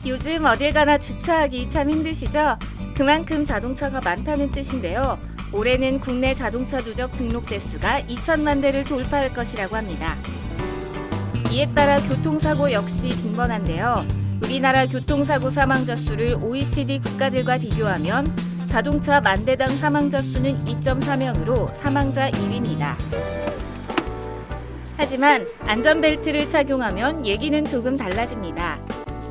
요즘 어딜 가나 주차하기 참 힘드시죠? 그만큼 자동차가 많다는 뜻인데요. 올해는 국내 자동차 누적 등록 대수가 2천만 대를 돌파할 것이라고 합니다. 이에 따라 교통사고 역시 빈번한데요. 우리나라 교통사고 사망자 수를 OECD 국가들과 비교하면 자동차 만 대당 사망자 수는 2.4명으로 사망자 1위입니다. 하지만 안전벨트를 착용하면 얘기는 조금 달라집니다.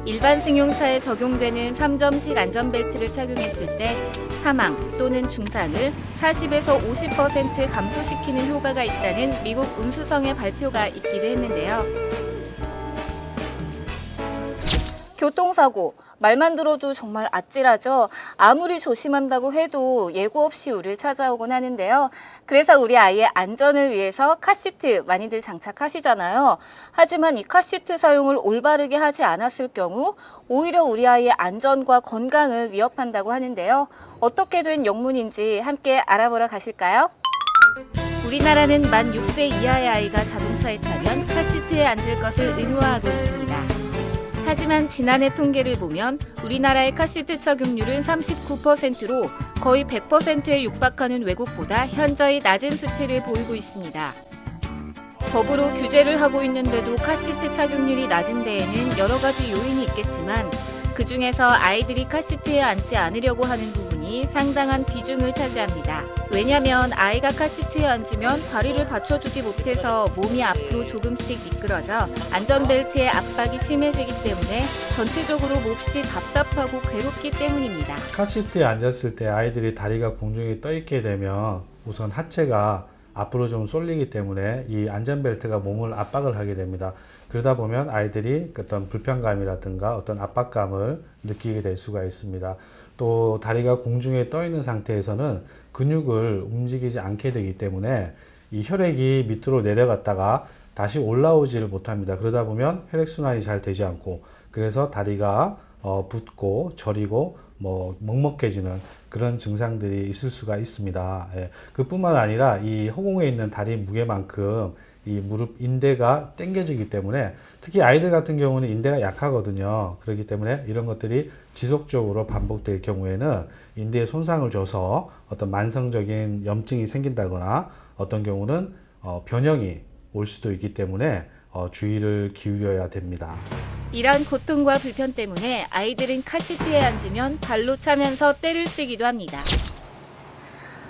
일반 승용차에 적용되는 3점식 안전벨트를 착용했을 때 사망 또는 중상을 40에서 50% 감소시키는 효과가 있다는 미국 운수성의 발표가 있기도 했는데요. 교통사고, 말만 들어도 정말 아찔하죠. 아무리 조심한다고 해도 예고 없이 우리를 찾아오곤 하는데요. 그래서 우리 아이의 안전을 위해서 카시트 많이들 장착하시잖아요. 하지만 이 카시트 사용을 올바르게 하지 않았을 경우 오히려 우리 아이의 안전과 건강을 위협한다고 하는데요. 어떻게 된 영문인지 함께 알아보러 가실까요? 우리나라는 만 6세 이하의 아이가 자동차에 타면 카시트에 앉을 것을 의무화하고 있습니다. 하지만 지난해 통계를 보면 우리나라의 카시트 착용률은 39%로 거의 100%에 육박하는 외국보다 현저히 낮은 수치를 보이고 있습니다. 법으로 규제를 하고 있는데도 카시트 착용률이 낮은 데에는 여러 가지 요인이 있겠지만 그중에서 아이들이 카시트에 앉지 않으려고 하는 부분이 상당한 비중을 차지합니다. 왜냐하면 아이가 카시트에 앉으면 다리를 받쳐주지 못해서 몸이 앞으로 조금씩 미끄러져 안전벨트의 압박이 심해지기 때문에 전체적으로 몹시 답답하고 괴롭기 때문입니다. 카시트에 앉았을 때 아이들이 다리가 공중에 떠 있게 되면 우선 하체가 앞으로 좀 쏠리기 때문에 이 안전벨트가 몸을 압박을 하게 됩니다. 그러다 보면 아이들이 어떤 불편감이라든가 어떤 압박감을 느끼게 될 수가 있습니다. 또 다리가 공중에 떠 있는 상태에서는 근육을 움직이지 않게 되기 때문에 이 혈액이 밑으로 내려갔다가 다시 올라오지를 못합니다. 그러다 보면 혈액순환이 잘 되지 않고 그래서 다리가 붓고 저리고 먹먹해지는 그런 증상들이 있을 수가 있습니다. 예. 그뿐만 아니라 이 허공에 있는 다리 무게만큼 이 무릎 인대가 당겨지기 때문에 특히 아이들 같은 경우는 인대가 약하거든요. 그렇기 때문에 이런 것들이 지속적으로 반복될 경우에는 인대에 손상을 줘서 어떤 만성적인 염증이 생긴다거나 어떤 경우는 변형이 올 수도 있기 때문에 주의를 기울여야 됩니다. 이런 고통과 불편 때문에 아이들은 카시트에 앉으면 발로 차면서 떼를 쓰기도 합니다.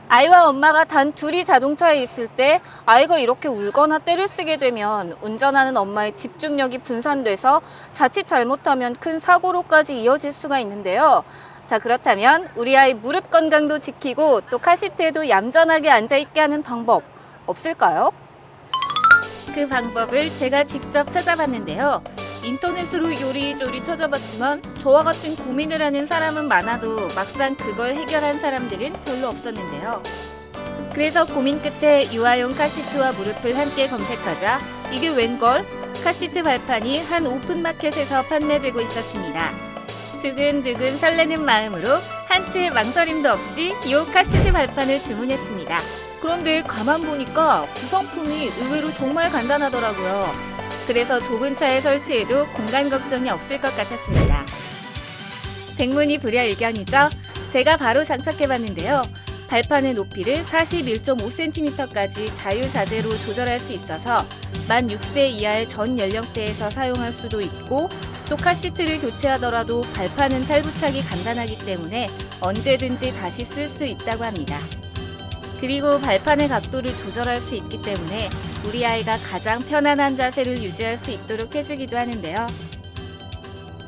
아이와 엄마가 단 둘이 자동차에 있을 때 아이가 이렇게 울거나 떼를 쓰게 되면 운전하는 엄마의 집중력이 분산돼서 자칫 잘못하면 큰 사고로까지 이어질 수가 있는데요. 자, 그렇다면 우리 아이 무릎 건강도 지키고 또 카시트에도 얌전하게 앉아있게 하는 방법 없을까요? 그 방법을 제가 직접 찾아봤는데요. 인터넷으로 요리조리 찾아봤지만 저와 같은 고민을 하는 사람은 많아도 막상 그걸 해결한 사람들은 별로 없었는데요. 그래서 고민 끝에 유아용 카시트와 무릎을 함께 검색하자 이게 웬걸? 카시트 발판이 한 오픈마켓에서 판매되고 있었습니다. 두근두근 설레는 마음으로 한치 망설임도 없이 이 카시트 발판을 주문했습니다. 그런데 가만 보니까 구성품이 의외로 정말 간단하더라고요. 그래서 좁은 차에 설치해도 공간 걱정이 없을 것 같았습니다. 백문이 불여일견이죠? 제가 바로 장착해봤는데요. 발판의 높이를 41.5cm까지 자유자재로 조절할 수 있어서 만 6세 이하의 전 연령대에서 사용할 수도 있고 또 카시트를 교체하더라도 발판은 탈부착이 간단하기 때문에 언제든지 다시 쓸 수 있다고 합니다. 그리고 발판의 각도를 조절할 수 있기 때문에 우리 아이가 가장 편안한 자세를 유지할 수 있도록 해주기도 하는데요.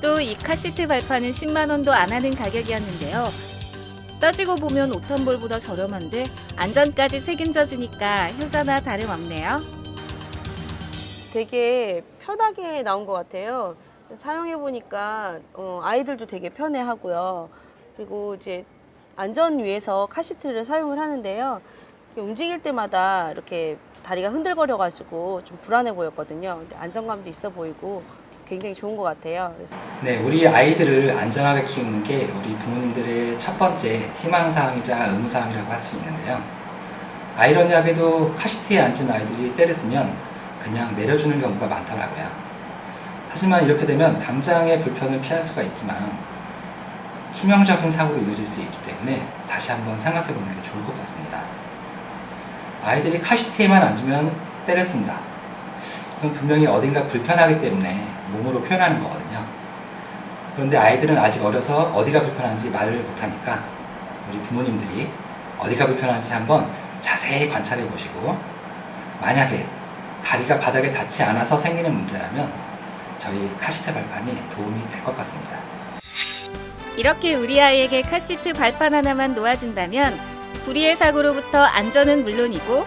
또 이 카시트 발판은 10만 원도 안 하는 가격이었는데요. 따지고 보면 5톤볼보다 저렴한데 안전까지 책임져 주니까 효자나 다름없네요. 되게 편하게 나온 것 같아요. 사용해 보니까 아이들도 되게 편해하고요. 그리고 이제 안전 위해서 카시트를 사용을 하는데요. 움직일 때마다 이렇게 다리가 흔들거려가지고 좀 불안해 보였거든요. 근데 안정감도 있어 보이고 굉장히 좋은 것 같아요. 그래서 네, 우리 아이들을 안전하게 키우는 게 우리 부모님들의 첫 번째 희망사항이자 의무사항이라고 할 수 있는데요. 아이러니하게도 카시트에 앉은 아이들이 때를 쓰면 그냥 내려주는 경우가 많더라고요. 하지만 이렇게 되면 당장의 불편을 피할 수가 있지만 치명적인 사고로 이어질 수 있기 때문에 다시 한번 생각해 보는 게 좋을 것 같습니다. 아이들이 카시트에만 앉으면 때를 쓴다. 그럼 분명히 어딘가 불편하기 때문에 몸으로 표현하는 거거든요. 그런데 아이들은 아직 어려서 어디가 불편한지 말을 못하니까 우리 부모님들이 어디가 불편한지 한번 자세히 관찰해 보시고, 만약에 다리가 바닥에 닿지 않아서 생기는 문제라면 저희 카시트 발판이 도움이 될 것 같습니다. 이렇게 우리 아이에게 카시트 발판 하나만 놓아준다면 불의의 사고로부터 안전은 물론이고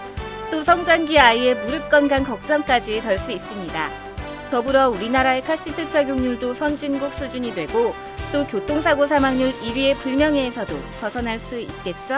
또 성장기 아이의 무릎 건강 걱정까지 덜 수 있습니다. 더불어 우리나라의 카시트 착용률도 선진국 수준이 되고 또 교통사고 사망률 1위의 불명예에서도 벗어날 수 있겠죠?